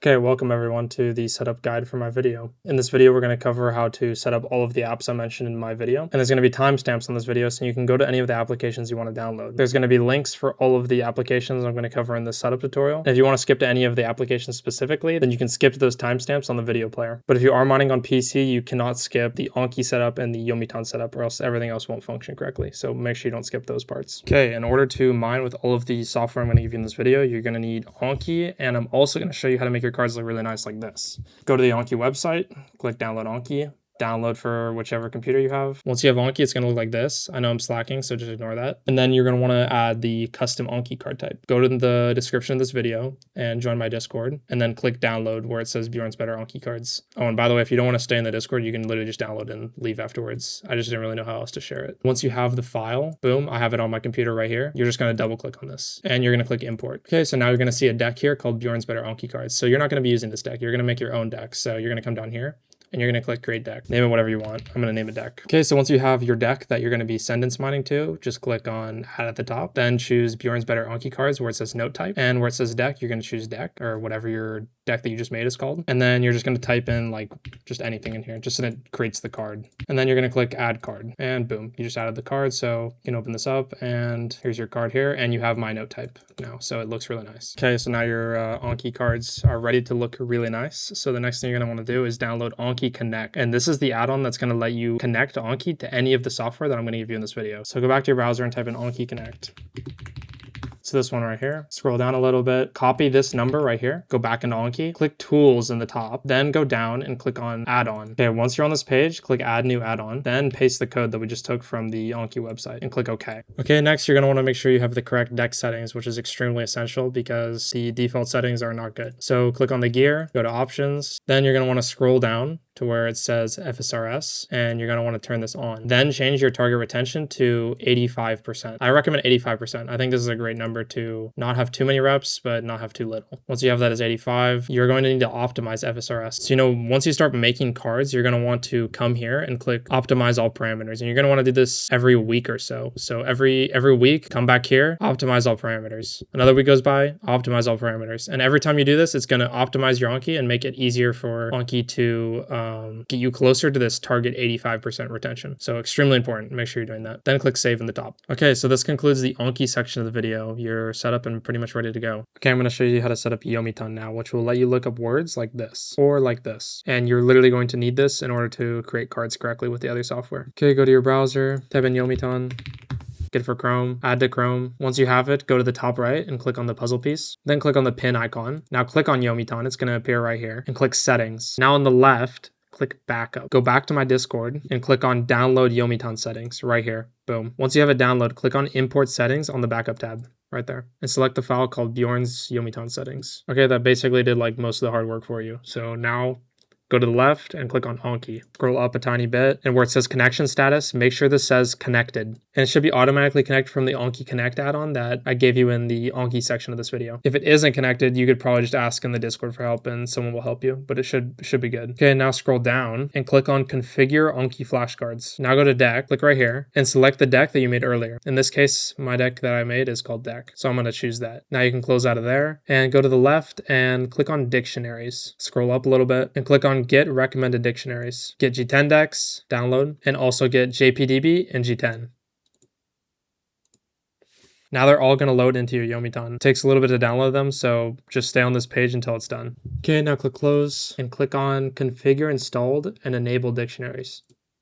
Okay, welcome everyone to the setup guide for my video. In this video, we're going to cover how to set up all of the apps I mentioned in my video. And there's going to be timestamps on this video, so you can go to any of the applications you want to download. There's going to be links for all of the applications I'm going to cover in this setup tutorial. And if you want to skip to any of the applications specifically, then you can skip to those timestamps on the video player. But if you are mining on PC, you cannot skip the Anki setup and the Yomitan setup, or else everything else won't function correctly. So make sure you don't skip those parts. Okay, in order to mine with all of the software I'm going to give you in this video, you're going to need Anki, and I'm also going to show you how to make your cards look really nice like this. Go to the Anki website, click download Anki, download for whichever computer you have. Once you have Anki, it's going to look like this. I know I'm slacking, so just ignore that. And then you're going to want to add the custom Anki card type. Go to the description of this video and join my Discord, and then click download where it says Bjorn's Better Anki cards. Oh, and by the way, if you don't want to stay in the Discord, you can literally just download and leave afterwards. I just didn't really know how else to share it. Once you have the file, boom, I have it on my computer right here. You're just going to double click on this and you're going to click import. Okay, so now you're going to see a deck here called Bjorn's Better Anki cards. So you're not going to be using this deck. You're going to make your own deck. So you're going to come down here and you're going to click create deck. Name it whatever you want. I'm going to name a deck. Okay, so once you have your deck that you're going to be sentence mining to, just click on add at the top, then choose Bjorn's Better Anki cards where it says note type, and where it says deck, you're going to choose deck or whatever your deck that you just made is called. And then you're just going to type in like just anything in here, just so it creates the card. And then you're going to click add card, and boom, you just added the card. So you can open this up and here's your card here, and you have my note type now. So it looks really nice. Okay, so now your Anki cards are ready to look really nice. So the next thing you're going to want to do is download Anki Connect. And this is the add-on that's going to let you connect Anki to any of the software that I'm going to give you in this video. So go back to your browser and type in Anki Connect. So this one right here, scroll down a little bit, copy this number right here, go back into Anki, click tools in the top, then go down and click on add-on. Okay, once you're on this page, click add new add-on, then paste the code that we just took from the Anki website and click OK. Okay, next you're going to want to make sure you have the correct deck settings, which is extremely essential because the default settings are not good. So click on the gear, go to options, then you're going to want to scroll down to where it says FSRS, and you're going to want to turn this on. Then change your target retention to 85%. I recommend 85%. I think this is a great number to not have too many reps, but not have too little. Once you have that as 85, you're going to need to optimize FSRS. So, once you start making cards, you're going to want to come here and click optimize all parameters. And you're going to want to do this every week or so. So every week, come back here, optimize all parameters. Another week goes by, optimize all parameters. And every time you do this, it's going to optimize your Anki and make it easier for Anki to get you closer to this target 85% retention. So extremely important. Make sure you're doing that. Then click save in the top. Okay, so this concludes the Anki section of the video. You're set up and pretty much ready to go. Okay, I'm going to show you how to set up Yomitan now, which will let you look up words like this or like this. And you're literally going to need this in order to create cards correctly with the other software. Okay, go to your browser, type in Yomitan. Get it for Chrome, add to Chrome. Once you have it, go to the top right and click on the puzzle piece. Then click on the pin icon. Now click on Yomitan. It's going to appear right here. And click settings. Now on the left, click backup. Go back to my Discord and click on download Yomitan settings right here. Boom. Once you have it download, click on import settings on the backup tab right there and select the file called Bjorn's Yomitan settings. Okay, that basically did like most of the hard work for you. So now go to the left and click on Anki. Scroll up a tiny bit, and where it says connection status, make sure this says connected. And it should be automatically connected from the Anki Connect add-on that I gave you in the Anki section of this video. If it isn't connected, you could probably just ask in the Discord for help and someone will help you, but it should be good. Okay, now scroll down and click on configure Anki flashcards. Now go to deck, click right here, and select the deck that you made earlier. In this case, my deck that I made is called deck, so I'm going to choose that. Now you can close out of there and go to the left and click on dictionaries. Scroll up a little bit and click on get recommended dictionaries. Get G10 decks, download, and also get JPDB and G10. Now they're all going to load into your Yomitan. It takes a little bit to download them, so just stay on this page until it's done. Okay, now click close and click on configure installed and enable dictionaries.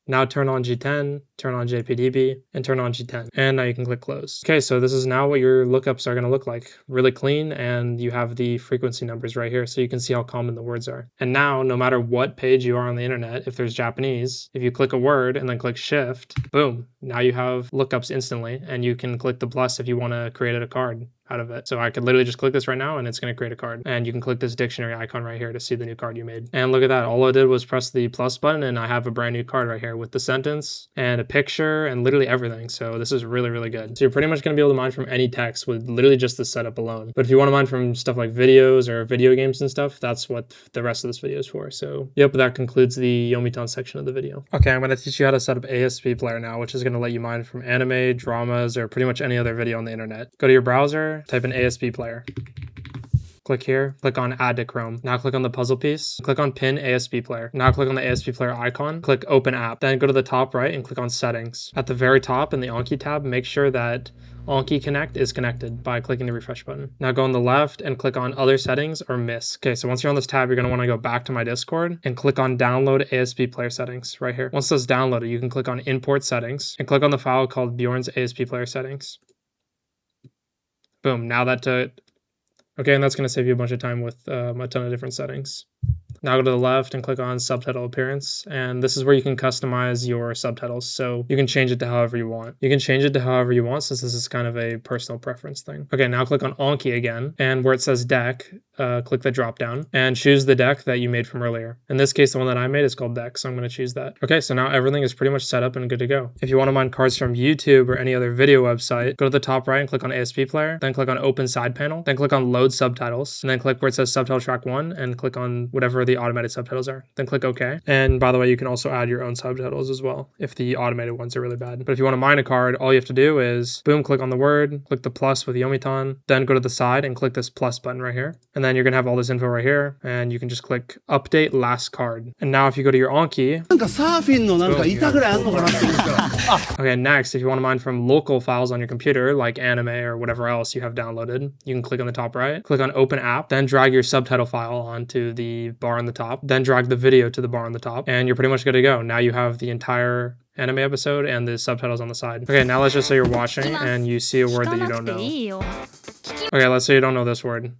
Now turn on G10, turn on JPDB, and turn on G10. And now you can click close. Okay, so this is now what your lookups are going to look like. Really clean, and you have the frequency numbers right here, so you can see how common the words are. And now, no matter what page you are on the internet, if there's Japanese, if you click a word and then click shift, boom, now you have lookups instantly, and you can click the plus if you want to create a card out of it. So I could literally just click this right now and it's going to create a card. And you can click this dictionary icon right here to see the new card you made. And look at that. All I did was press the plus button and I have a brand new card right here with the sentence and a picture and literally everything. So this is really, really good. So you're pretty much going to be able to mine from any text with literally just the setup alone. But if you want to mine from stuff like videos or video games and stuff, that's what the rest of this video is for. So yep, that concludes the Yomitan section of the video. Okay, I'm going to teach you how to set up ASB Player now, which is going to let you mine from anime, dramas, or pretty much any other video on the internet. Go to your browser, type in ASB Player. Click here, click on Add to Chrome. Now click on the puzzle piece, click on Pin ASB Player. Now click on the ASB Player icon, click Open App. Then go to the top right and click on Settings. At the very top in the Anki tab, make sure that Anki Connect is connected by clicking the refresh button. Now go on the left and click on Other Settings or Miss. Okay, so once you're on this tab, you're going to want to go back to my Discord and click on Download ASB Player Settings right here. Once that's downloaded, you can click on Import Settings and click on the file called Bjorn's ASB Player Settings. Boom, now that okay, and that's going to save you a bunch of time with a ton of different settings. Now go to the left and click on Subtitle Appearance, and this is where you can customize your subtitles, so you can change it to however you want. You can change it to however you want, since this is kind of a personal preference thing. Okay, now click on Anki again, and where it says Deck, click the drop down, and choose the deck that you made from earlier. In this case, the one that I made is called Deck, so I'm going to choose that. Okay, so now everything is pretty much set up and good to go. If you want to mine cards from YouTube or any other video website, go to the top right and click on ASB Player, then click on Open Side Panel, then click on Load Subtitles, and then click where it says Subtitle Track 1, and click on whatever the automated subtitles are. Then click OK. And by the way, you can also add your own subtitles as well if the automated ones are really bad. But if you want to mine a card, all you have to do is boom, click on the word, click the plus with Yomitan, then go to the side and click this plus button right here. And then you're going to have all this info right here, and you can just click Update Last Card. And now if you go to your Anki, okay, next, if you want to mine from local files on your computer, like anime or whatever else you have downloaded, you can click on the top right, click on Open App, then drag your subtitle file onto the bar on the top, then drag the video to the bar on the top, and you're pretty much good to go. Now you have the entire anime episode and the subtitles on the side. Okay, now let's just say you're watching and you see a word that you don't know. Okay, let's say you don't know this word.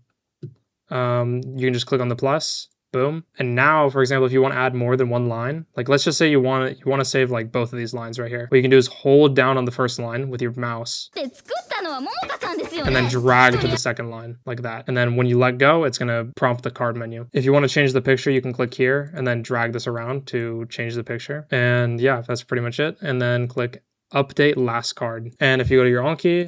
You can just click on the plus. Boom. And now, for example, if you want to add more than one line, like let's just say you want to save like both of these lines right here. What you can do is hold down on the first line with your mouse and then drag to the second line like that. And then when you let go, it's going to prompt the card menu. If you want to change the picture, you can click here and then drag this around to change the picture. And yeah, that's pretty much it. And then click Update Last Card. And if you go to your Anki,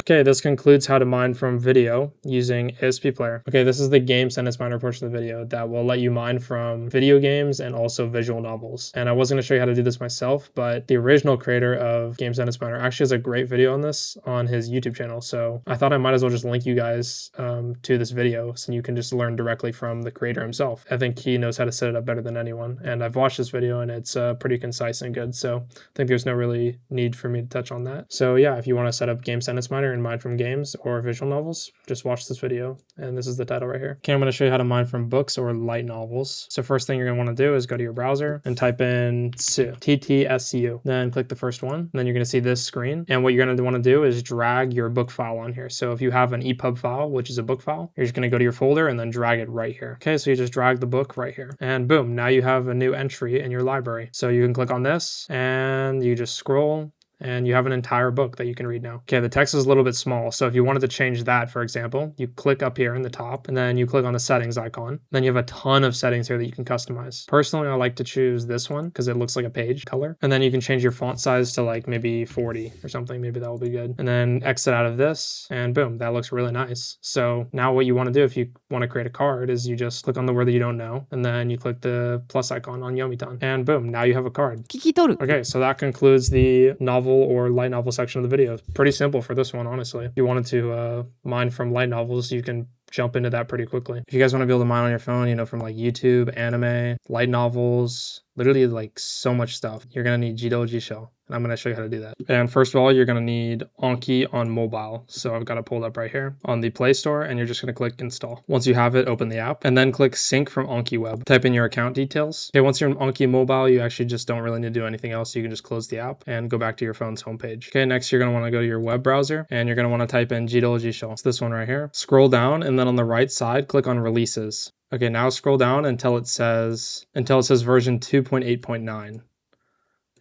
okay, this concludes how to mine from video using ASB Player. Okay, this is the game sentence miner portion of the video that will let you mine from video games and also visual novels. And I was going to show you how to do this myself, but the original creator of Game Sentence Miner actually has a great video on this on his YouTube channel. So I thought I might as well just link you guys to this video so you can just learn directly from the creator himself. I think he knows how to set it up better than anyone. And I've watched this video and it's pretty concise and good. So I think there's no really need for me to touch on that. So yeah, if you want to set up Game Sentence Miner and mine from games or visual novels, just watch this video. And this is the title right here. Okay, I'm going to show you how to mine from books or light novels. So first thing you're going to want to do is go to your browser and type in Ttsu, Ttsu. Then click the first one. And then you're going to see this screen. And what you're going to want to do is drag your book file on here. So if you have an EPUB file, which is a book file, you're just going to go to your folder and then drag it right here. Okay, so you just drag the book right here. And boom, now you have a new entry in your library. So you can click on this and you just scroll and you have an entire book that you can read now. Okay, the text is a little bit small, so if you wanted to change that, for example, you click up here in the top, and then you click on the settings icon. Then you have a ton of settings here that you can customize. Personally, I like to choose this one because it looks like a page color. And then you can change your font size to like maybe 40 or something. Maybe that will be good. And then exit out of this, and boom, that looks really nice. So now what you want to do if you want to create a card is you just click on the word that you don't know, and then you click the plus icon on Yomitan. And boom, now you have a card. Okay, so that concludes the novel or light novel section of the video. Pretty simple for this one, honestly. If you wanted to mine from light novels, you can jump into that pretty quickly. If you guys want to be able to mine on your phone, you know, from like YouTube, anime, light novels, literally like so much stuff, you're going to need Jidoujisho. And I'm going to show you how to do that. And first of all, you're going to need Anki on mobile. So I've got it pulled up right here on the Play Store, and you're just going to click install. Once you have it, open the app and then click sync from Anki web. Type in your account details. Okay, once you're in Anki mobile, you actually just don't really need to do anything else. You can just close the app and go back to your phone's homepage. Okay, next you're going to want to go to your web browser and you're going to want to type in Jidoujisho. It's this one right here. Scroll down and then on the right side, click on releases. Okay, now scroll down until it says version 2.8.9.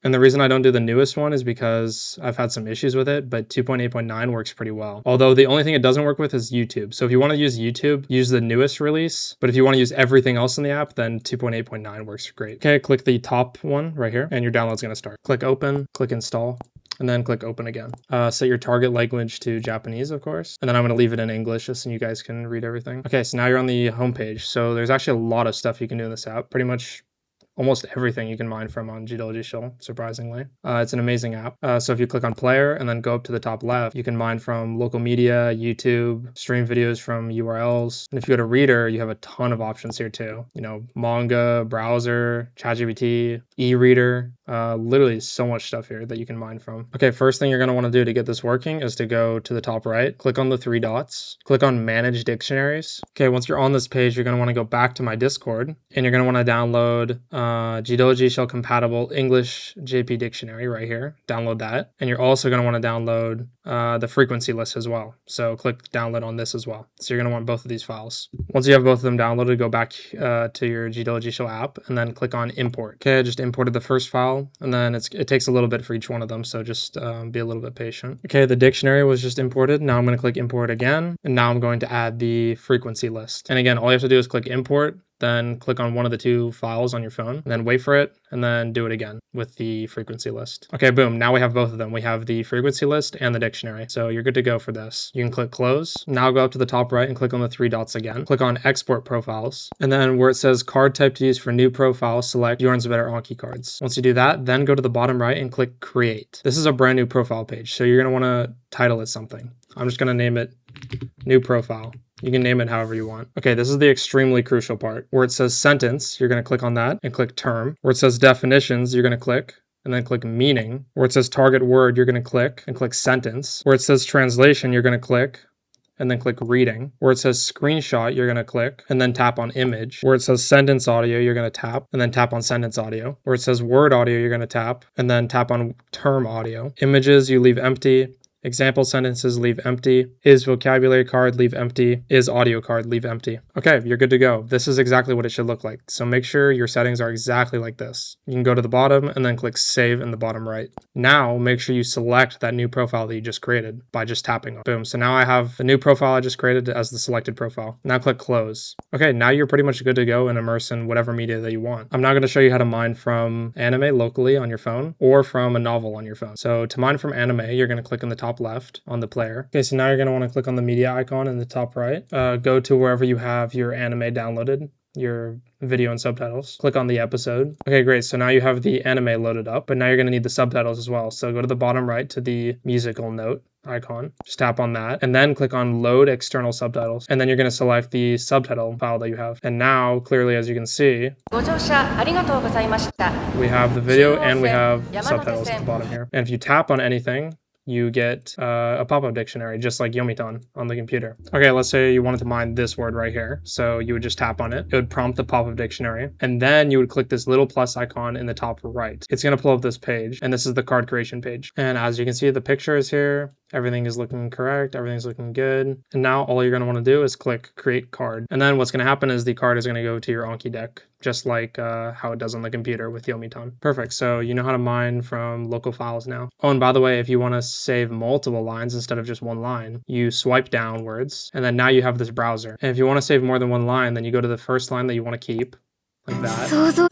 And the reason I don't do the newest one is because I've had some issues with it, but 2.8.9 works pretty well. Although the only thing it doesn't work with is YouTube. So if you want to use YouTube, use the newest release. But if you want to use everything else in the app, then 2.8.9 works great. Okay, click the top one right here and your download's going to start. Click open, click install, and then click open again. Set your target language to Japanese, of course. And then I'm going to leave it in English just so you guys can read everything. Okay, so now you're on the homepage. So there's actually a lot of stuff you can do in this app. Pretty much almost everything you can mine from on Jidoujisho, surprisingly. It's an amazing app. So if you click on player and then go up to the top left, you can mine from local media, YouTube, stream videos from URLs. And if you go to reader, you have a ton of options here too. You know, manga, browser, ChatGPT, e-reader, literally so much stuff here that you can mine from. Okay, first thing you're going to want to do to get this working is to go to the top right, click on the three dots, click on manage dictionaries. Okay, once you're on this page, you're going to want to go back to my Discord and you're going to want to download Jidoujisho compatible English JP dictionary right here. Download that. And you're also going to want to download the frequency list as well. So click download on this as well. So you're going to want both of these files. Once you have both of them downloaded, go back to your Jidoujisho app and then click on import. Okay, I just imported the first file and then it takes a little bit for each one of them. So just be a little bit patient. Okay, the dictionary was just imported. Now I'm going to click import again. And now I'm going to add the frequency list. And again, all you have to do is click import, then click on one of the two files on your phone, and then wait for it, and then do it again with the frequency list. Okay, boom, now we have both of them. We have the frequency list and the dictionary. So you're good to go for this. You can click close. Now go up to the top right and click on the three dots again. Click on export profiles. And then where it says card type to use for new profile, select Bjorn's Better Anki cards. Once you do that, then go to the bottom right and click create. This is a brand new profile page. So you're gonna wanna title it something. I'm just gonna name it new profile. You can name it however you want. Okay, this is the extremely crucial part. Where it says sentence, you're going to click on that and click term. Where it says definitions, you're going to click and then click meaning. Where it says target word, you're going to click and click sentence. Where it says translation, you're going to click and then click reading. Where it says screenshot, you're going to click and then tap on image. Where it says sentence audio, you're going to tap and then tap on sentence audio. Where it says word audio, you're going to tap and then tap on term audio. Images, you leave empty. Example sentences, leave empty. Is vocabulary card, leave empty. Is audio card, leave empty. Okay, you're good to go. This is exactly what it should look like. So make sure your settings are exactly like this. You can go to the bottom and then click save in the bottom right. Now make sure you select that new profile that you just created by just tapping on it. Boom. So now I have the new profile I just created as the selected profile. Now click close. Okay, now you're pretty much good to go and immerse in whatever media that you want. I'm now going to show you how to mine from anime locally on your phone or from a novel on your phone. So to mine from anime, you're going to click in the top left on the player. Okay, so now you're going to want to click on the media icon in the top right. Go to wherever you have your anime downloaded, your video and subtitles. Click on the episode. Okay, great. So now you have the anime loaded up, but now you're going to need the subtitles as well. So go to the bottom right to the musical note icon. Just tap on that and then click on load external subtitles. And then you're going to select the subtitle file that you have. And now clearly, as you can see, we have the video and we have subtitles at the bottom here. And if you tap on anything, you get a pop-up dictionary, just like Yomitan on the computer. Okay, let's say you wanted to mine this word right here. So you would just tap on it. It would prompt the pop-up dictionary. And then you would click this little plus icon in the top right. It's going to pull up this page. And this is the card creation page. And as you can see, the picture is here. Everything is looking correct. Everything's looking good. And now all you're going to want to do is click create card. And then what's going to happen is the card is going to go to your Anki deck, just like how it does on the computer with Yomitan. Perfect. So you know how to mine from local files now. Oh, and by the way, if you want to save multiple lines instead of just one line, you swipe downwards and then now you have this browser. And if you want to save more than one line, then you go to the first line that you want to keep, like that.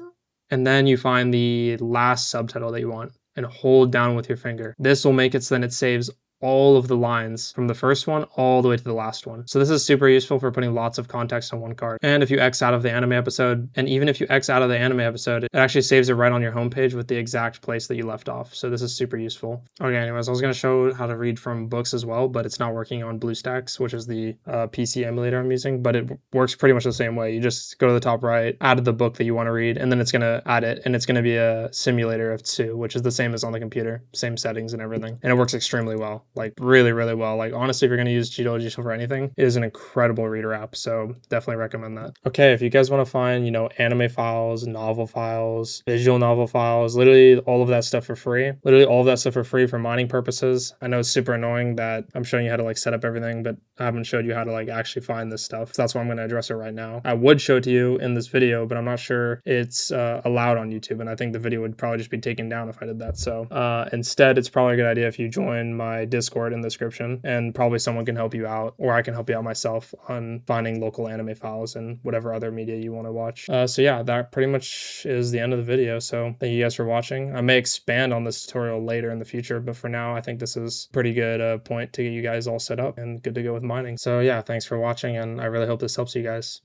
And then you find the last subtitle that you want and hold down with your finger. This will make it so then it saves all of the lines from the first one all the way to the last one. So this is super useful for putting lots of context on one card. And if you X out of the anime episode, and even if you X out of the anime episode, it actually saves it right on your homepage with the exact place that you left off. So this is super useful. Okay, anyways, I was going to show how to read from books as well, but it's not working on BlueStacks, which is the PC emulator I'm using, but it works pretty much the same way. You just go to the top right, add the book that you want to read, and then it's going to add it, and it's going to be a simulator of Ttsu, which is the same as on the computer, same settings and everything. And it works extremely well. Like really, really well. Like honestly, if you're going to use Jidoujisho for anything, it is an incredible reader app. So definitely recommend that. Okay, if you guys want to find, anime files, novel files, visual novel files, literally all of that stuff for free. Literally all of that stuff for free for mining purposes. I know it's super annoying that I'm showing you how to set up everything, but I haven't showed you how to actually find this stuff. So that's why I'm going to address it right now. I would show it to you in this video, but I'm not sure it's allowed on YouTube. And I think the video would probably just be taken down if I did that. So instead, it's probably a good idea if you join my Discord in the description, and probably someone can help you out, or I can help you out myself on finding local anime files and whatever other media you want to watch. So yeah, that pretty much is the end of the video. So thank you guys for watching. I may expand on this tutorial later in the future, but for now, I think this is pretty good point to get you guys all set up and good to go with mining. So yeah, thanks for watching, and I really hope this helps you guys.